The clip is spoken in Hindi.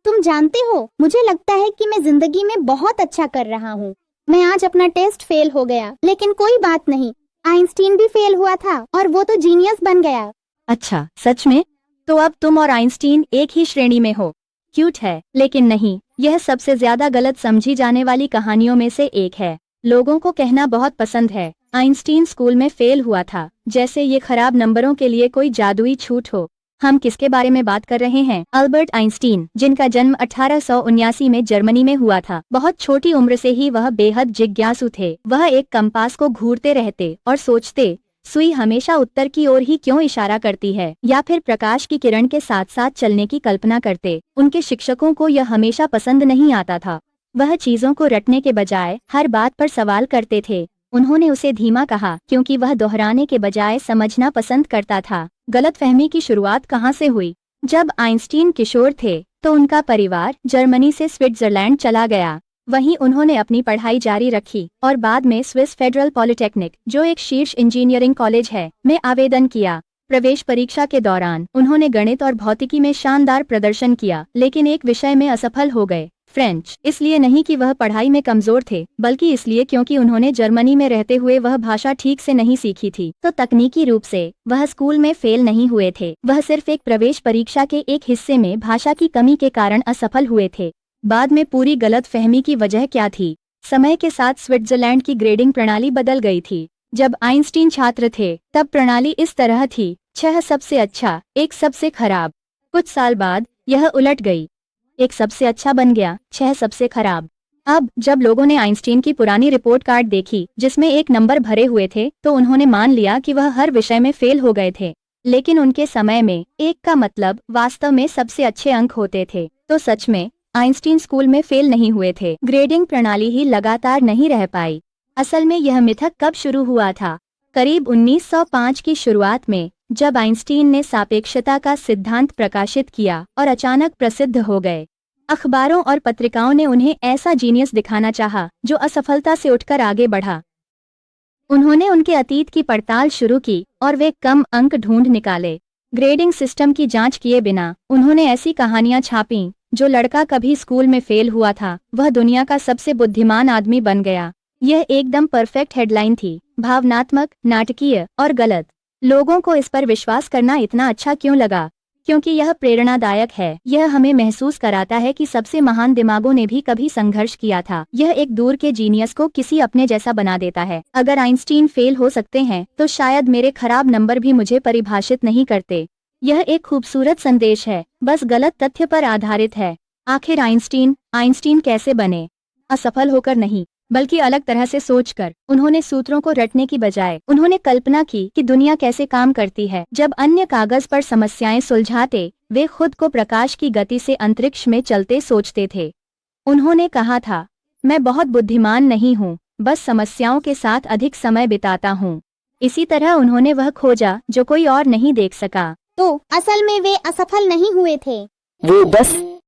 तुम जानते हो, मुझे लगता है कि मैं जिंदगी में बहुत अच्छा कर रहा हूँ। मैं आज अपना टेस्ट फेल हो गया, लेकिन कोई बात नहीं। आइंस्टीन भी फेल हुआ था और वो तो जीनियस बन गया। अच्छा, सच में? तो अब तुम और आइंस्टीन एक ही श्रेणी में हो। क्यूट है, लेकिन नहीं, यह सबसे ज्यादा गलत समझी जाने वाली कहानियों में से एक है। लोगों को कहना बहुत पसंद है, आइंस्टीन स्कूल में फेल हुआ था, जैसे ये खराब नंबरों के लिए कोई जादुई छूट हो। हम किसके बारे में बात कर रहे हैं? अल्बर्ट आइंस्टीन, जिनका जन्म 1879 में जर्मनी में हुआ था। बहुत छोटी उम्र से ही वह बेहद जिज्ञासु थे। वह एक कंपास को घूरते रहते और सोचते, सुई हमेशा उत्तर की ओर ही क्यों इशारा करती है, या फिर प्रकाश की किरण के साथ साथ चलने की कल्पना करते। उनके शिक्षकों को यह हमेशा पसंद नहीं आता था। वह चीजों को रटने के बजाय हर बात पर सवाल करते थे। उन्होंने उसे धीमा कहा, क्योंकि वह दोहराने के बजाय समझना पसंद करता था। गलतफहमी की शुरुआत कहाँ से हुई? जब आइंस्टीन किशोर थे तो उनका परिवार जर्मनी से स्विट्जरलैंड चला गया। वहीं उन्होंने अपनी पढ़ाई जारी रखी और बाद में स्विस फेडरल पॉलिटेक्निक, जो एक शीर्ष इंजीनियरिंग कॉलेज है, में आवेदन किया। प्रवेश परीक्षा के दौरान उन्होंने गणित और भौतिकी में शानदार प्रदर्शन किया, लेकिन एक विषय में असफल हो गए, फ्रेंच। इसलिए नहीं कि वह पढ़ाई में कमजोर थे, बल्कि इसलिए क्योंकि उन्होंने जर्मनी में रहते हुए वह भाषा ठीक से नहीं सीखी थी। तो तकनीकी रूप से वह स्कूल में फेल नहीं हुए थे, वह सिर्फ एक प्रवेश परीक्षा के एक हिस्से में भाषा की कमी के कारण असफल हुए थे। बाद में पूरी गलत फहमी की वजह क्या थी? समय के साथ स्विट्जरलैंड की ग्रेडिंग प्रणाली बदल गई थी। जब आइंस्टीन छात्र थे तब प्रणाली इस तरह थी: 6 सबसे अच्छा, 1 सबसे खराब। कुछ साल बाद यह उलट गई, 1 सबसे अच्छा बन गया, 6 सबसे खराब। अब जब लोगों ने आइंस्टीन की पुरानी रिपोर्ट कार्ड देखी जिसमें 1 नंबर भरे हुए थे, तो उन्होंने मान लिया कि वह हर विषय में फेल हो गए थे। लेकिन उनके समय में 1 का मतलब वास्तव में सबसे अच्छे अंक होते थे। तो सच में आइंस्टीन स्कूल में फेल नहीं हुए थे, ग्रेडिंग प्रणाली ही लगातार नहीं रह पाई। असल में यह मिथक कब शुरू हुआ था? करीब 1905 की शुरुआत में, जब आइंस्टीन ने सापेक्षता का सिद्धांत प्रकाशित किया और अचानक प्रसिद्ध हो गए। अखबारों और पत्रिकाओं ने उन्हें ऐसा जीनियस दिखाना चाहा जो असफलता से उठकर आगे बढ़ा। उन्होंने उनके अतीत की पड़ताल शुरू की और वे कम अंक ढूंढ निकाले। ग्रेडिंग सिस्टम की जांच किए बिना उन्होंने ऐसी कहानियां छापीं, जो लड़का कभी स्कूल में फेल हुआ था वह दुनिया का सबसे बुद्धिमान आदमी बन गया। यह एकदम परफेक्ट हेडलाइन थी, भावनात्मक, नाटकीय और गलत। लोगों को इस पर विश्वास करना इतना अच्छा क्यों लगा? क्योंकि यह प्रेरणादायक है। यह हमें महसूस कराता है कि सबसे महान दिमागों ने भी कभी संघर्ष किया था। यह एक दूर के जीनियस को किसी अपने जैसा बना देता है। अगर आइंस्टीन फेल हो सकते हैं तो शायद मेरे खराब नंबर भी मुझे परिभाषित नहीं करते। यह एक खूबसूरत संदेश है, बस गलत तथ्य पर आधारित है। आखिर आइंस्टीन कैसे बने? असफल होकर नहीं, बल्कि अलग तरह से सोचकर। उन्होंने सूत्रों को रटने की बजाय उन्होंने कल्पना की कि दुनिया कैसे काम करती है। जब अन्य कागज पर समस्याएं सुलझाते, वे खुद को प्रकाश की गति से अंतरिक्ष में चलते सोचते थे। उन्होंने कहा था, मैं बहुत बुद्धिमान नहीं हूँ, बस समस्याओं के साथ अधिक समय बिताता हूँ। इसी तरह उन्होंने वह खोजा जो कोई और नहीं देख सका। तो असल में वे असफल नहीं हुए थे। वो बस